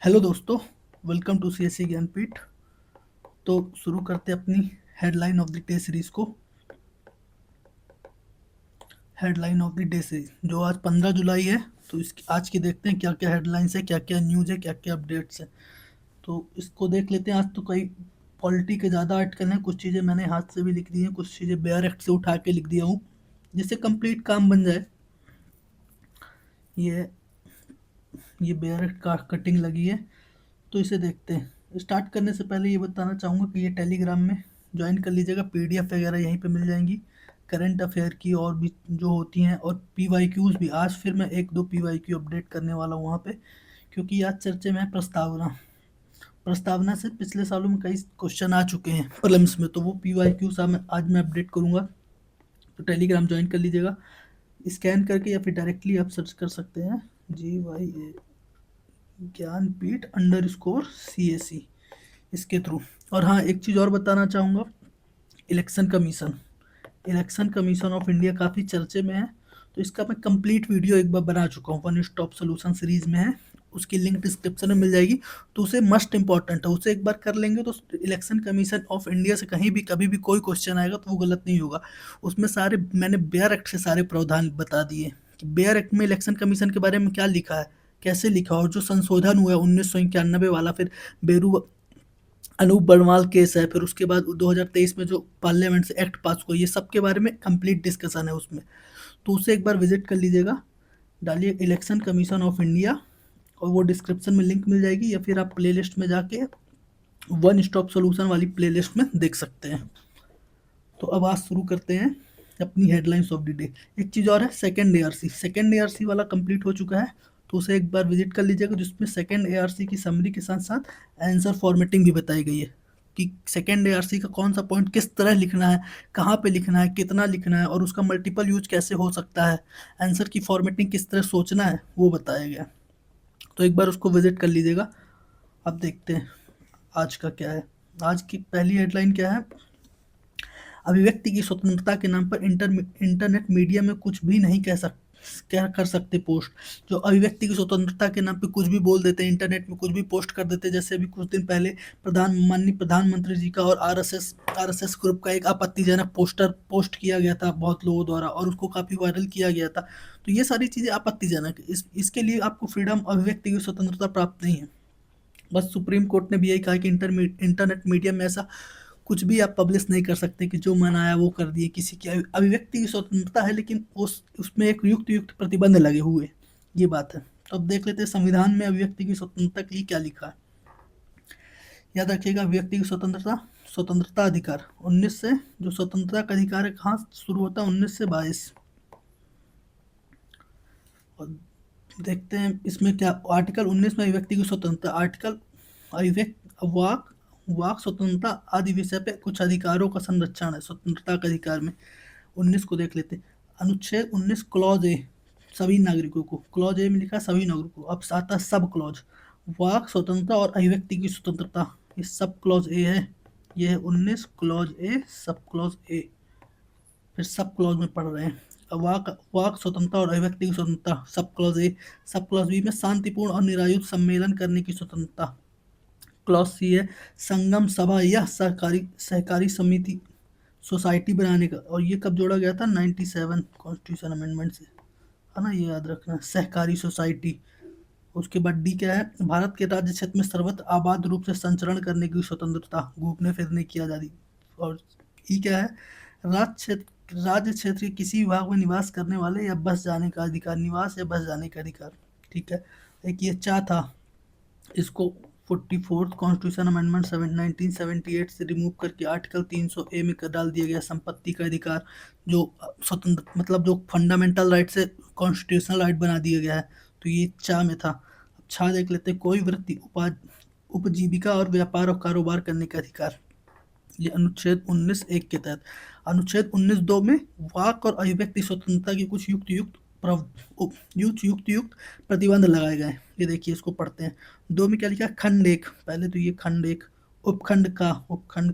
Hello दोस्तों, welcome to CSC Jnanpith. तो शुरू करते हैं अपनी headline of the day series को। Headline of the day series जो आज 15 जुलाई है, तो इसकी आज की देखते हैं क्या क्या हेडलाइंस है, क्या क्या न्यूज़ है, क्या क्या अपडेट्स है। तो इसको देख लेते हैं। आज तो कई पॉलिटी के ज़्यादा आर्टिकल हैं, कुछ चीज़ें मैंने हाथ से भी लिख दी हैं, कुछ चीज़ें बेयर एक्ट से उठा के लिख दिया हूँ जिससे कंप्लीट काम बन जाए। ये ये बेयर एक्ट का कटिंग लगी है, तो इसे देखते हैं। स्टार्ट करने से पहले ये बताना चाहूँगा कि ये टेलीग्राम में ज्वाइन कर लीजिएगा। पीडीएफ वगैरह यहीं पे मिल जाएंगी, करंट अफेयर की और भी जो होती हैं, और पीवाईक्यूज़ भी। आज फिर मैं एक दो पीवाईक्यू अपडेट करने वाला हूँ वहाँ पे, क्योंकि आज चर्चे में है प्रस्तावना। प्रस्तावना से पिछले सालों में कई क्वेश्चन आ चुके हैं प्रीलिम्स में, तो वो पीवाईक्यू आज मैं अपडेट करूँगा। तो टेलीग्राम ज्वाइन कर लीजिएगा, स्कैन करके, या फिर डायरेक्टली आप सर्च कर सकते हैं GYA ज्ञानपीठ _CAC इसके थ्रू। और हाँ, एक चीज़ और बताना चाहूँगा। Election commission election commission of India काफ़ी चर्चे में है, तो इसका मैं कंप्लीट वीडियो एक बार बना चुका हूँ, वन स्टॉप सोल्यूशन सीरीज में है। उसकी लिंक डिस्क्रिप्शन में मिल जाएगी। तो उसे मस्ट इंपॉर्टेंट है, उसे एक बार कर लेंगे तो इलेक्शन कमीशन ऑफ इंडिया से कहीं भी कभी भी कोई क्वेश्चन आएगा तो वो गलत नहीं होगा। उसमें सारे मैंने बेयर एक्ट से सारे प्रावधान बता दिए कि बेयर एक्ट में इलेक्शन कमीशन के बारे में क्या लिखा है, कैसे लिखा, और जो संशोधन हुआ है 1991 वाला, फिर बेरू अनूप बर्माल केस है, फिर उसके बाद 2023 में जो पार्लियामेंट से एक्ट पास हुआ, ये सब के बारे में कंप्लीट डिस्कशन है उसमें। तो उसे एक बार विजिट कर लीजिएगा। डालिए इलेक्शन कमीशन ऑफ इंडिया, और वो डिस्क्रिप्शन में लिंक मिल जाएगी, या फिर आप प्लेलिस्ट में जाके वन स्टॉप सोल्यूशन वाली प्लेलिस्ट में देख सकते हैं। तो अब आज शुरू करते हैं अपनी हेडलाइंस ऑफ द डे। एक चीज़ और है, सेकेंड ARC वाला कंप्लीट हो चुका है, तो उसे एक बार विजिट कर लीजिएगा, जिसमें सेकेंड ARC की समरी के साथ साथ आंसर फॉर्मेटिंग भी बताई गई है कि सेकेंड ARC का कौन सा पॉइंट किस तरह लिखना है, कहाँ पे लिखना है, कितना लिखना है, और उसका मल्टीपल यूज कैसे हो सकता है, आंसर की फॉर्मेटिंग किस तरह सोचना है, वो बताया गया। तो एक बार उसको विजिट कर लीजिएगा। अब देखते हैं आज का क्या है। आज की पहली हेडलाइन क्या है। अभिव्यक्ति की स्वतंत्रता के नाम पर इंटरनेट मीडिया में कुछ भी नहीं क्या कर सकते पोस्ट। जो अभिव्यक्ति की स्वतंत्रता के नाम पे कुछ भी बोल देते हैं, इंटरनेट में कुछ भी पोस्ट कर देते हैं। जैसे अभी कुछ दिन पहले माननीय प्रधानमंत्री जी का और आरएसएस ग्रुप का एक आपत्तिजनक पोस्टर पोस्ट किया गया था बहुत लोगों द्वारा, और उसको काफ़ी वायरल किया गया था। तो ये सारी चीज़ें आपत्तिजनक है। इसके लिए आपको फ्रीडम, अभिव्यक्ति की स्वतंत्रता प्राप्त नहीं है। बस सुप्रीम कोर्ट ने भी यही कहा कि इंटरनेट मीडिया में ऐसा कुछ भी आप पब्लिश नहीं कर सकते कि जो मन आया वो कर दिए। किसी की अभिव्यक्ति की स्वतंत्रता है, लेकिन उसमें एक युक्त युक्त प्रतिबंध लगे हुए, ये बात है। तो अब देख लेते हैं संविधान में अभिव्यक्ति की स्वतंत्रता के लिए क्या लिखा है। याद रखिएगा, अभिव्यक्ति की स्वतंत्रता अधिकार 19 से, जो स्वतंत्रता का अधिकार है कहाँ शुरू होता है, 19 से 22। और देखते हैं इसमें क्या आर्टिकल 19 में अभिव्यक्ति की स्वतंत्रता, आर्टिकल अभिव्यक्त वाक वाक स्वतंत्रता आदि विषय पे कुछ अधिकारों का संरक्षण है स्वतंत्रता के अधिकार में। 19 को देख लेते हैं। अनुच्छेद 19 क्लॉज ए, सभी नागरिकों को, क्लॉज ए में लिखा है सभी नागरिकों को। अब आता है सब क्लॉज, वाक स्वतंत्रता और अभिव्यक्ति की स्वतंत्रता, ये सब क्लॉज ए है। ये है 19 clause A, sub clause A. फिर सब क्लॉज में पढ़ रहे हैं। वाक वाक स्वतंत्रता और अभिव्यक्ति की स्वतंत्रता, sub clause A. Sub clause B में शांतिपूर्ण और निरायुध सम्मेलन करने की स्वतंत्रता। क्लॉज सी है संगम सभा या सहकारी सहकारी समिति, सोसाइटी बनाने का। और ये कब जोड़ा गया था, 97 कॉन्स्टिट्यूशन अमेंडमेंट से, है ना, ये याद रखना, सहकारी सोसाइटी। उसके बाद डी क्या है, भारत के राज्य क्षेत्र में सर्वत्र आबाद रूप से संचरण करने की स्वतंत्रता, घूमने फिरने की आज़ादी। और ई क्या है, राज्य क्षेत्र के किसी विभाग में निवास करने वाले या बस जाने का अधिकार, निवास या बस जाने का अधिकार। ठीक है। एक ये चा था, इसको 44th कॉन्स्टिट्यूशन अमेंडमेंट 1978 से रिमूव करके आर्टिकल 300A में कर डाल दिया गया, संपत्ति का अधिकार, जो स्वतंत्र मतलब जो फंडामेंटल राइट से कॉन्स्टिट्यूशनल राइट बना दिया गया है। तो ये चा में था। अब छा देख लेते हैं, कोई वृत्ति, उपजीविका और व्यापार और कारोबार करने का अधिकार, ये अनुच्छेद 19(1) के तहत। अनुच्छेद 19(2) में वाक और अभिव्यक्ति स्वतंत्रता की कुछ युक्त प्रतिबंध लगाए गए। ये देखिए, इसको पढ़ते हैं। 2 में क्या लिखा है, खंड 1, पहले तो ये खंड 1, उपखंड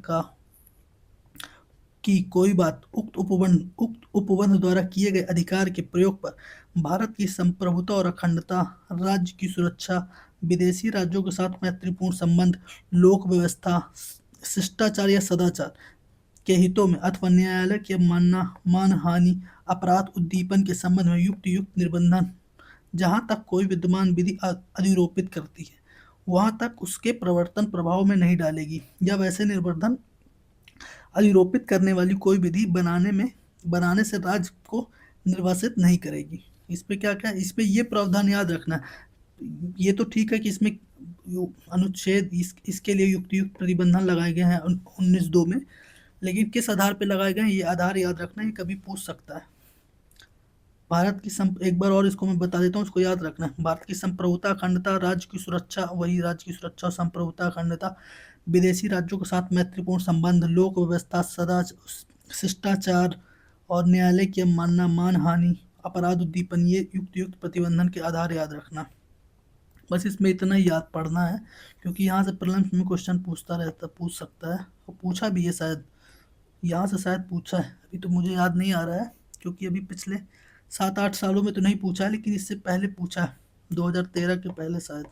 का कि कोई बात उक्त उपबंध द्वारा किए गए अधिकार के प्रयोग पर भारत की संप्रभुता और अखंडता, राज्य की सुरक्षा, विदेशी राज्यों के साथ मैत्रीपूर्ण संबंध, लोक व्यवस्था, शिष्टाचार या सदाचार के हितों में अथवा न्यायालय की अवमानना, मानहानि, अपराध उद्दीपन के संबंध में युक्त निर्बंधन, जहां तक कोई विद्यमान विधि अधिरोपित करती है वहां तक उसके प्रवर्तन प्रभाव में नहीं डालेगी, या वैसे निर्बंधन अधिरोपित करने वाली कोई विधि बनाने से राज्य को निर्वासित नहीं करेगी। इस पे क्या क्या इस पे ये प्रावधान याद रखना है। ये तो ठीक है कि इसमें अनुच्छेद इसके लिए युक्त प्रतिबंधन लगाए गए हैं 19(2) में, लेकिन किस आधार पे लगाए गए हैं ये आधार याद रखना, ये कभी पूछ सकता है। भारत की एक बार और इसको मैं बता देता हूँ, इसको याद रखना है। भारत की संप्रभुता, अखंडता, राज्य की सुरक्षा, वही राज्य की सुरक्षा और संप्रभुता, अखंडता, विदेशी राज्यों के साथ मैत्रीपूर्ण संबंध, लोक व्यवस्था, शिष्टाचार और न्यायालय की अवमानना, मानहानि, अपराध उद्दीपन, ये युक्त प्रतिबंधन के आधार याद रखना। बस इसमें इतना ही याद पढ़ना है, क्योंकि यहाँ से प्रीलिम्स में क्वेश्चन पूछ सकता है, और पूछा भी है शायद, यहाँ से शायद पूछा है, अभी तो मुझे याद नहीं आ रहा है, क्योंकि अभी पिछले 7-8 सालों में तो नहीं पूछा है, लेकिन इससे पहले पूछा है, 2013 के पहले शायद।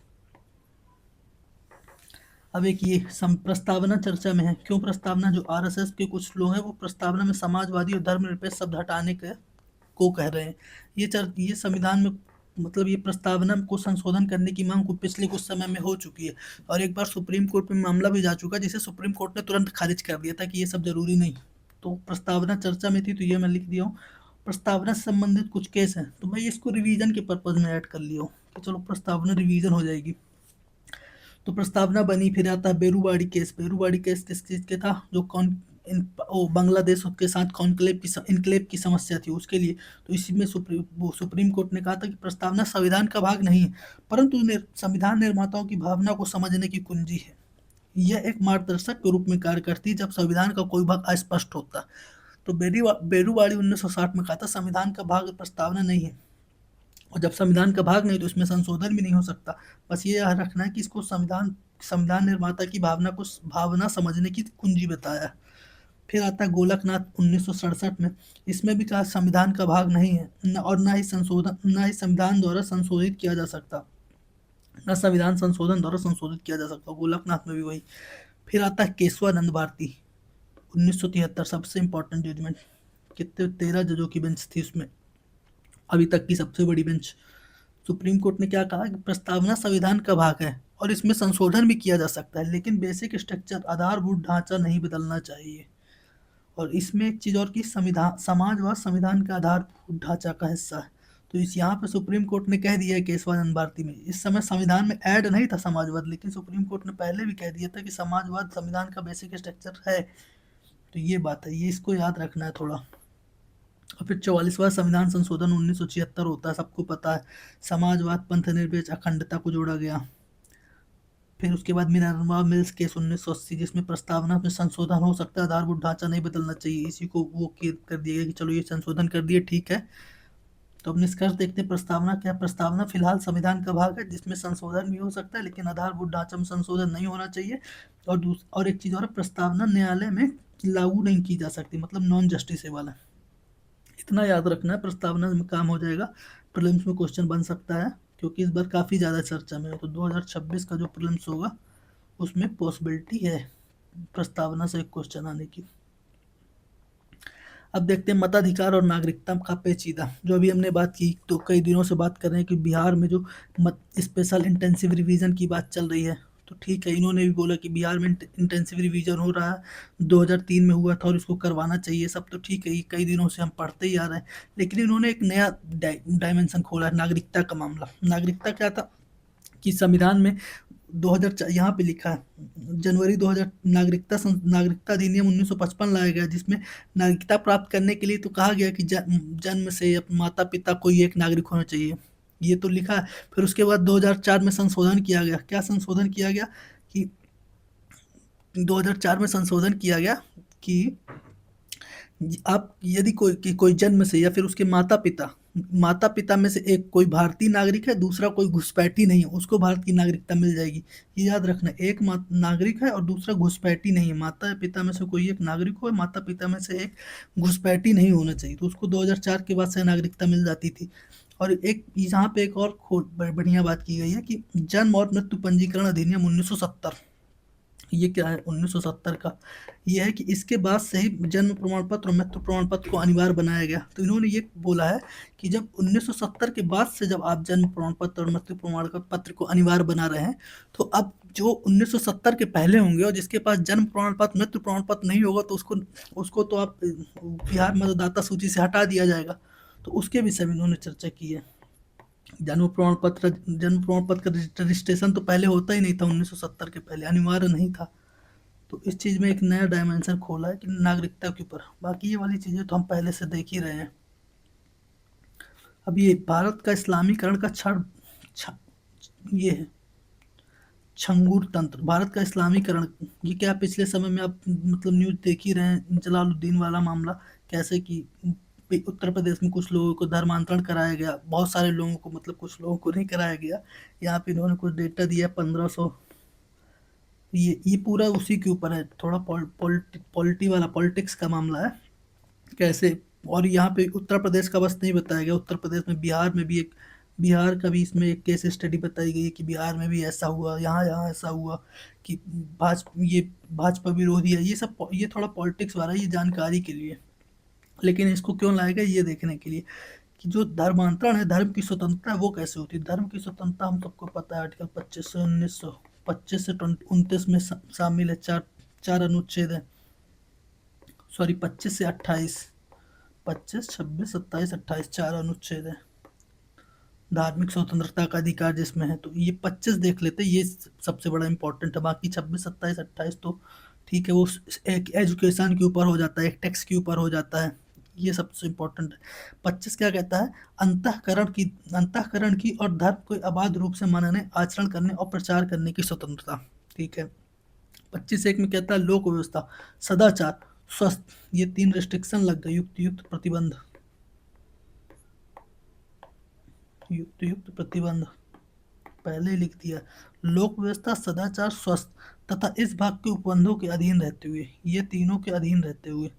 अब एक ये प्रस्तावना चर्चा में है। क्यों प्रस्तावना? जो आरएसएस के कुछ लोग हैं वो प्रस्तावना में समाजवादी और धर्मनिरपेक्ष शब्द हटाने को कह रहे हैं। ये संविधान में मतलब ये प्रस्तावना को संशोधन करने की मांग को पिछले कुछ समय में हो चुकी है, और एक बार सुप्रीम कोर्ट में मामला भी जा चुका है, जिसे सुप्रीम कोर्ट ने तुरंत खारिज कर दिया था कि ये सब जरूरी नहीं। तो प्रस्तावना चर्चा में थी, तो ये मैं लिख दिया हूँ। प्रस्तावना से संबंधित कुछ केस हैं, तो मैं इसको रिवीजन के पर्पज में ऐड कर लिया हूँ कि चलो प्रस्तावना रिवीजन हो जाएगी। तो प्रस्तावना बनी। फिर आता है बेरूबाड़ी केस। बेरूबाड़ी केस किस चीज़ के था? जो बांग्लादेश के साथ इनक्लेव की समस्या थी उसके लिए। तो इसी में सुप्रीम कोर्ट ने कहा था कि प्रस्तावना संविधान का भाग नहीं है, परंतु संविधान निर्माताओं की भावना को समझने की कुंजी है। यह एक मार्गदर्शक के रूप में कार्य करती है जब संविधान का कोई भाग अस्पष्ट होता। तो बेरूबाड़ी 1960 में कहा था संविधान का भाग प्रस्तावना नहीं है, और जब संविधान का भाग नहीं तो इसमें संशोधन भी नहीं हो सकता। बस ये याद रखना है कि इसको संविधान निर्माता की भावना समझने की कुंजी बताया। फिर आता है गोलकनाथ 1967 में। इसमें भी कहा संविधान का भाग नहीं है और न ही संविधान द्वारा संशोधित किया जा सकता, न संविधान संशोधन द्वारा संशोधित किया जा सकता। गोलकनाथ में भी वही। फिर आता है केशवानंद भारती 1973, सबसे इंपॉर्टेंट जजमेंट। कितने 13 जजों की बेंच थी उसमें, अभी तक की सबसे बड़ी बेंच। सुप्रीम कोर्ट ने क्या कहा कि प्रस्तावना संविधान का भाग है और इसमें संशोधन भी किया जा सकता है, लेकिन बेसिक स्ट्रक्चर आधारभूत ढांचा नहीं बदलना चाहिए। और इसमें एक चीज़ और कि समाजवाद संविधान का आधारभूत ढांचा का हिस्सा है। तो इस यहाँ पे सुप्रीम कोर्ट ने कह दिया है केशवानंद भारती में, इस समय संविधान में ऐड नहीं था समाजवाद, लेकिन सुप्रीम कोर्ट ने पहले भी कह दिया था कि समाजवाद संविधान का बेसिक स्ट्रक्चर है। तो ये बात है, ये इसको याद रखना है थोड़ा। और फिर 44वां संविधान संशोधन 1976 होता है, सबको पता है। समाजवाद, पंथ निरपेक्ष, अखंडता को जोड़ा गया। फिर उसके बाद मिनर्वा मिल्स केस 1980, जिसमें प्रस्तावना में संशोधन हो सकता है, आधारभूत ढांचा नहीं बदलना चाहिए। इसी को वो कर दिया गया कि चलो ये संशोधन कर दिए, ठीक है। तो अब निष्कर्ष देखते हैं प्रस्तावना क्या। प्रस्तावना फिलहाल संविधान का भाग है जिसमें संशोधन भी हो सकता है, लेकिन आधारभूत ढांचा में संशोधन नहीं होना चाहिए। और एक चीज़ और, प्रस्तावना न्यायालय में लागू नहीं की जा सकती, मतलब नॉन जस्टिसेबल है। इतना याद रखना है, प्रस्तावना में काम हो जाएगा। प्रीलिम्स में क्वेश्चन बन सकता है, क्योंकि इस बार काफ़ी ज़्यादा चर्चा में है। तो 2026 का जो प्रीलिम्स होगा उसमें पॉसिबिलिटी है प्रस्तावना से एक क्वेश्चन आने की। अब देखते हैं मताधिकार और नागरिकता का पेचीदा, जो अभी हमने बात की। तो कई दिनों से बात कर रहे हैं कि बिहार में जो स्पेशल इंटेंसिव रिवीजन की बात चल रही है, तो ठीक है, इन्होंने भी बोला कि बिहार में इंटेंसिव रिवीजन हो रहा है, 2003 में हुआ था और इसको करवाना चाहिए। सब तो ठीक है, ये कई दिनों से हम पढ़ते ही आ रहे हैं, लेकिन इन्होंने एक नया डायमेंशन खोला है, नागरिकता का मामला। नागरिकता क्या था कि संविधान में 2004 यहाँ पे लिखा है, जनवरी 2000 नागरिकता अधिनियम 1955 लाया गया, जिसमें नागरिकता प्राप्त करने के लिए तो कहा गया कि जन्म से माता पिता कोई एक नागरिक होना चाहिए, ये तो लिखा है। फिर उसके बाद 2004 में संशोधन किया गया। क्या संशोधन किया गया कि 2004 में संशोधन किया गया कि आप यदि कोई जन्म से या फिर उसके माता पिता में से एक कोई भारतीय नागरिक है, दूसरा कोई घुसपैठी नहीं है, उसको भारत की नागरिकता मिल जाएगी। ये याद रखना, एक नागरिक है और दूसरा घुसपैठी नहीं है। माता पिता में से कोई एक नागरिक हो, माता पिता में से एक घुसपैठी नहीं होना चाहिए, तो उसको 2004 के बाद से नागरिकता मिल जाती थी। और एक यहाँ पे एक और बढ़िया बात की गई है कि जन्म और मृत्यु पंजीकरण अधिनियम 1970, ये क्या है 1970 का, ये है कि इसके बाद से ही जन्म प्रमाण पत्र और मृत्यु प्रमाण पत्र को अनिवार्य बनाया गया। तो इन्होंने ये बोला है कि जब 1970 के बाद से जब आप जन्म प्रमाण पत्र और मृत्यु प्रमाण पत्र को अनिवार्य बना रहे हैं, तो अब जो 1970 के पहले होंगे और जिसके पास जन्म प्रमाण पत्र मृत्यु प्रमाण पत्र नहीं होगा, तो उसको उसको तो आप बिहार मतदाता सूची से हटा दिया जाएगा। तो उसके विषय में इन्होंने चर्चा की है। जन्म प्रमाण पत्र का रजिस्ट्रेशन तो पहले होता ही नहीं था, 1970 के पहले अनिवार्य नहीं था। तो इस चीज़ में एक नया डायमेंशन खोला है कि नागरिकता के ऊपर। बाकी ये वाली चीज़ें तो हम पहले से देख ही रहे हैं। अब ये भारत का इस्लामीकरण का छ- ये है छंगूर तंत्र, भारत का इस्लामीकरण। ये क्या पिछले समय में आप मतलब न्यूज़ देख ही रहे हैं, जलालुद्दीन वाला मामला, कैसे कि उत्तर प्रदेश में कुछ लोगों को धर्मांतरण कराया गया, बहुत सारे लोगों को, मतलब कुछ लोगों को नहीं कराया गया। यहाँ पे इन्होंने कुछ डेटा दिया 1500। ये पूरा उसी के ऊपर है, थोड़ा पॉलिटी वाला, पॉलिटिक्स का मामला है कैसे। और यहाँ पे उत्तर प्रदेश का बस नहीं बताया गया, उत्तर प्रदेश में बिहार में भी एक, बिहार का भी इसमें एक केस स्टडी बताई गई है कि बिहार में भी ऐसा हुआ, यहाँ यहाँ ऐसा हुआ कि ये भाजपा विरोधी है। ये सब ये थोड़ा पॉलिटिक्स वाला है, ये जानकारी के लिए। लेकिन इसको क्यों लाएगा, ये देखने के लिए कि जो धर्मांतरण है, धर्म की स्वतंत्रता वो कैसे होती है। धर्म की स्वतंत्रता हम सबको पता है, आर्टिकल 25 से 29 में शामिल है। चार चार अनुच्छेद है, सॉरी 25 से 28, 25, 26, 27, 28 चार अनुच्छेद है धार्मिक स्वतंत्रता का अधिकार जिसमें है। तो ये 25 देख लेते हैं, ये सबसे बड़ा इंपॉर्टेंट है। बाकी 26, 27, 28 तो ठीक है, वो एक एजुकेशन के ऊपर हो जाता है, एक टैक्स के ऊपर हो जाता है, ये सबसे इम्पोर्टेंट है। 25 क्या कहता है, अंतःकरण की और धर्म को अबाध रूप से मानने, आचरण करने और प्रचार करने की स्वतंत्रता। ठीक है। 25 1 में कहता है लोक व्यवस्था, सदाचार, स्वस्थ, ये 3 रिस्ट्रिक्शन लग गए, युक्त प्रतिबंध, युक्त प्रतिबंध पहले ही लिख दिया। लोक व्यवस्था, सदाचार, स्वस्थ तथा इस भाग के उपबंधों के अधीन रहते हुए, ये तीनों के अधीन रहते हुए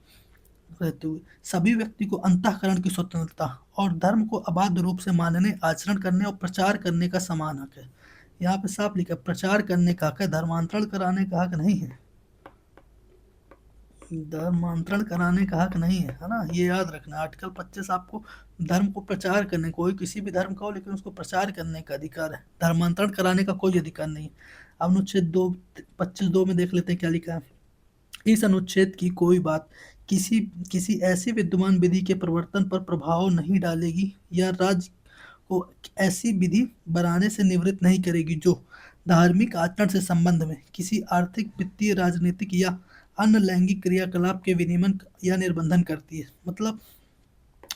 सभी व्यक्ति को अंतःकरण की स्वतंत्रता और धर्म को अबाध रूप से मानने, आचरण करने और प्रचार करने का समान हक है। यहाँ पे साफ लिखा, प्रचार करने का हक है, धर्मांतरण कराने का हक नहीं है। धर्मांतरण कराने का हक नहीं है ना, ये याद रखना। आर्टिकल 25 आपको धर्म को प्रचार करने, कोई किसी भी धर्म का हो लेकिन उसको प्रचार करने का अधिकार है, धर्मांतरण कराने का कोई अधिकार नहीं है। अब अनुच्छेद 25(2) में देख लेते हैं क्या लिखा है। इस अनुच्छेद की कोई बात किसी किसी ऐसी विद्यमान विधि के प्रवर्तन पर प्रभाव नहीं डालेगी या राज्य को ऐसी विधि बनाने से निवृत्त नहीं करेगी जो धार्मिक आचरण से संबंध में किसी आर्थिक, वित्तीय, राजनीतिक या अन्य लैंगिक क्रियाकलाप के विनियमन या निर्बंधन करती है। मतलब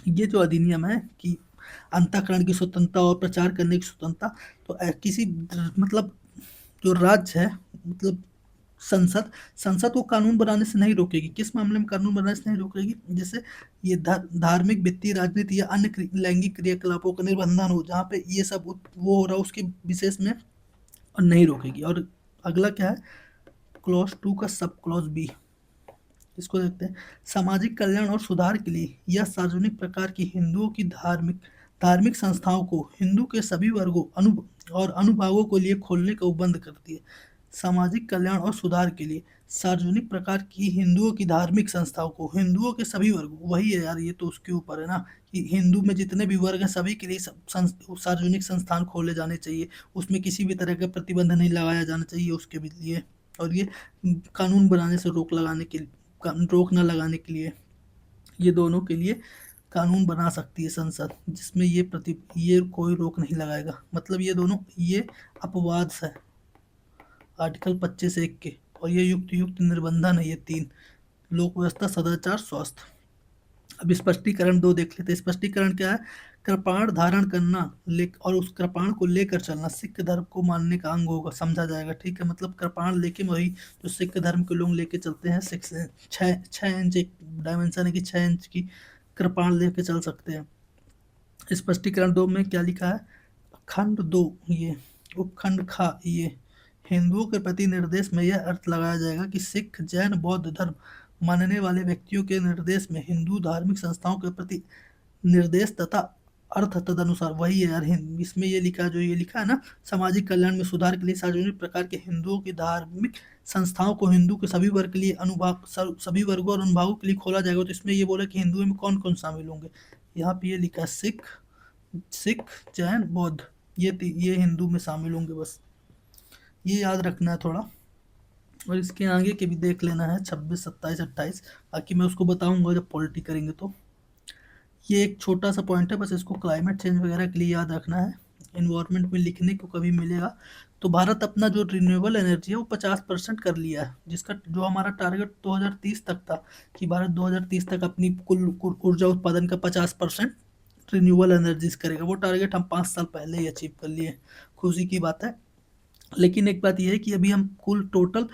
ये जो अधिनियम है कि अंतःकरण की स्वतंत्रता और प्रचार करने की स्वतंत्रता, तो किसी मतलब जो राज्य है, मतलब संसद संसद को कानून बनाने से नहीं रोकेगी। किस मामले में कानून बनाने से नहीं रोकेगी, जैसे ये धार्मिक, वित्तीय, राजनीति या अन्य लैंगिक क्रियाकलापों का निर्बंधन हो, जहाँ पे ये सब वो हो रहा है उसके विशेष में, और नहीं रोकेगी। और अगला क्या है, क्लॉज 2 का सब क्लॉज बी, इसको देखते हैं। सामाजिक कल्याण और सुधार के लिए यह सार्वजनिक प्रकार की हिंदुओं की धार्मिक धार्मिक संस्थाओं को हिंदू के सभी वर्गों और अनुभागों के लिए खोलने का उपबंध करती है। सामाजिक कल्याण और सुधार के लिए सार्वजनिक प्रकार की हिंदुओं की धार्मिक संस्थाओं को, हिंदुओं के सभी वर्गों, वही है यार, ये तो उसके ऊपर है ना कि हिंदू में जितने भी वर्ग हैं सभी के लिए सार्वजनिक संस्थान खोले जाने चाहिए, उसमें किसी भी तरह का प्रतिबंध नहीं लगाया जाना चाहिए उसके भी लिए। और ये कानून बनाने से रोक न लगाने के लिए, ये दोनों के लिए कानून बना सकती है संसद, जिसमें ये कोई रोक नहीं लगाएगा। मतलब ये दोनों, ये अपवाद है आर्टिकल 25(1) के, और ये युक्त निर्बंधन है, ये 3, लोक व्यवस्था, सदाचार, स्वास्थ्य। अब स्पष्टीकरण 2 देख लेते हैं। स्पष्टीकरण क्या है, कृपाण धारण करना और उस कृपाण को लेकर चलना सिख धर्म को मानने का अंग होगा, समझा जाएगा। ठीक है, मतलब कृपाण लेके वही जो सिख धर्म के लोग लेके चलते हैं, 6 इंच एक डायमेंशन है कि 6 इंच की कृपाण लेके चल सकते हैं। स्पष्टीकरण 2 में क्या लिखा है, खंड 2, ये उपखंड खा, ये हिंदुओं के प्रति निर्देश में यह अर्थ लगाया जाएगा कि सिख, जैन, बौद्ध धर्म मानने वाले व्यक्तियों के निर्देश में हिंदू धार्मिक संस्थाओं के प्रति निर्देश तथा अर्थ तदनुसार वही है यार, इसमें ये लिखा है, जो ये लिखा है ना, सामाजिक कल्याण में सुधार के लिए सार्वजनिक प्रकार के हिंदुओं की धार्मिक संस्थाओं को हिंदू के सभी वर्ग के लिए अनुभाग सभी वर्गों और अनुभागों के लिए खोला जाएगा। तो इसमें ये बोला कि हिंदुओं में कौन कौन शामिल होंगे। यहाँ पे ये लिखा है सिख, सिख, जैन, बौद्ध, ये हिंदू में शामिल होंगे बस, ये याद रखना है थोड़ा। और इसके आगे के भी देख लेना है, 26, 27, 28, बाकी मैं उसको बताऊंगा जब पॉलिटी करेंगे तो। ये एक छोटा सा पॉइंट है बस, इसको क्लाइमेट चेंज वगैरह के लिए याद रखना है, इन्वायरमेंट में लिखने को कभी मिलेगा। तो भारत अपना जो रिन्यूएबल एनर्जी है वो 50% कर लिया है, जिसका जो हमारा टारगेट 2030 तक था कि भारत 2030 तक अपनी कुल ऊर्जा उत्पादन का 50% रिन्यूएबल एनर्जीज करेगा, वो टारगेट हम 5 साल पहले ही अचीव कर लिए। खुशी की बात है। लेकिन एक बात यह है कि अभी हम कुल टोटल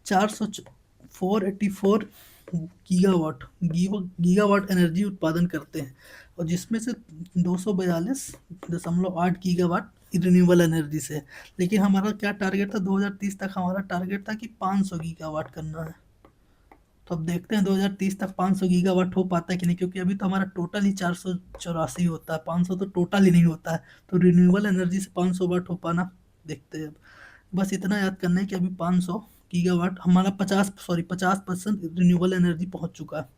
484 गीगावाट एनर्जी उत्पादन करते हैं, और जिसमें से 242.8 गीगावाट रिन्यूएबल एनर्जी से है। लेकिन हमारा क्या टारगेट था, 2030 तक हमारा टारगेट था कि 500 गीगावाट करना है। तो अब देखते हैं 2030 तक 500 गीगावाट हो पाता है कि नहीं, क्योंकि अभी तो हमारा टोटल ही 484 होता है, 500 तो टोटल ही नहीं होता है। तो रिन्यूएबल एनर्जी से 500 वाट हो पाना देखते हैं। बस इतना याद करना है कि अभी 500 गीगावाट हमारा 50% रिन्यूएबल एनर्जी पहुंच चुका है।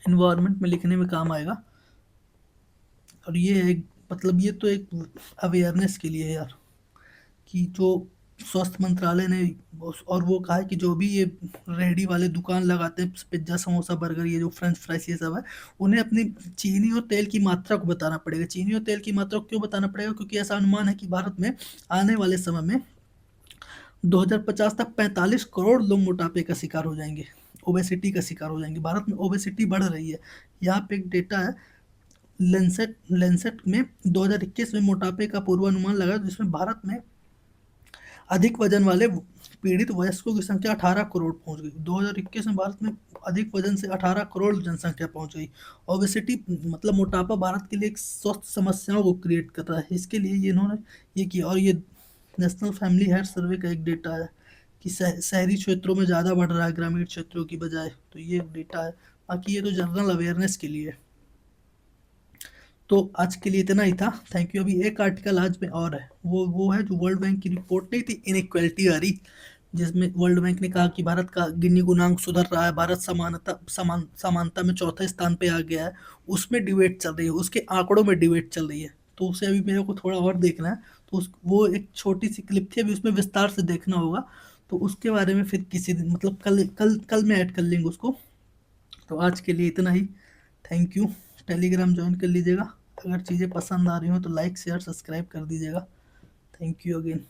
इन्वायरमेंट में लिखने में काम आएगा। और ये एक मतलब ये तो एक अवेयरनेस के लिए है यार, कि जो स्वास्थ्य मंत्रालय ने और वो कहा है कि जो भी ये रेहड़ी वाले दुकान लगाते हैं, पिज्ज़ा, समोसा, बर्गर, ये जो फ्रेंच फ्राइज ये सब है, उन्हें अपनी चीनी और तेल की मात्रा को बताना पड़ेगा। चीनी और तेल की मात्रा को क्यों बताना पड़ेगा, क्योंकि ऐसा अनुमान है कि भारत में आने वाले समय में 2050 तक 45 करोड़ लोग मोटापे का शिकार हो जाएंगे, ओबेसिटी का शिकार हो जाएंगे। भारत में ओबेसिटी बढ़ रही है। यहाँ पे एक डेटा है, लेंसेट लेंसेट में 2021 में मोटापे का पूर्वानुमान लगा, जिसमें भारत में अधिक वजन वाले पीड़ित वयस्कों की संख्या 18 करोड़ पहुंच गई। 2021 में भारत में अधिक वजन से 18 करोड़ जनसंख्या पहुंच गई। ओबेसिटी मतलब मोटापा भारत के लिए एक स्वास्थ्य समस्याओं को क्रिएट कर रहा है। इसके लिए ये इन्होंने ये किया। और ये नेशनल फैमिली हेल्थ सर्वे का एक डेटा है कि शहरी क्षेत्रों में ज़्यादा बढ़ रहा है ग्रामीण क्षेत्रों की बजाय। तो ये एक डेटा है। बाकी ये तो जनरल अवेयरनेस के लिए है। तो आज के लिए इतना ही था। Thank you. अभी एक आर्टिकल आज में और है, वो है जो वर्ल्ड बैंक की रिपोर्ट नहीं थी, इनइक्वालिटी आ रही, जिसमें वर्ल्ड बैंक ने कहा कि भारत का गिनी गुणांक सुधर रहा है, भारत समानता में चौथे स्थान पे आ गया है। उसमें डिबेट चल रही है, उसके आंकड़ों में डिबेट चल रही है। तो उसे अभी मेरे को थोड़ा और देखना है। तो वो एक छोटी सी क्लिप थी, अभी उसमें विस्तार से देखना होगा। तो उसके बारे में फिर किसी दिन, मतलब कल कल कल में ऐड कर लेंगे उसको। तो आज के लिए इतना ही। Thank you. टेलीग्राम ज्वाइन कर लीजिएगा। अगर चीज़ें पसंद आ रही हो तो लाइक शेयर सब्सक्राइब कर दीजिएगा। Thank you again.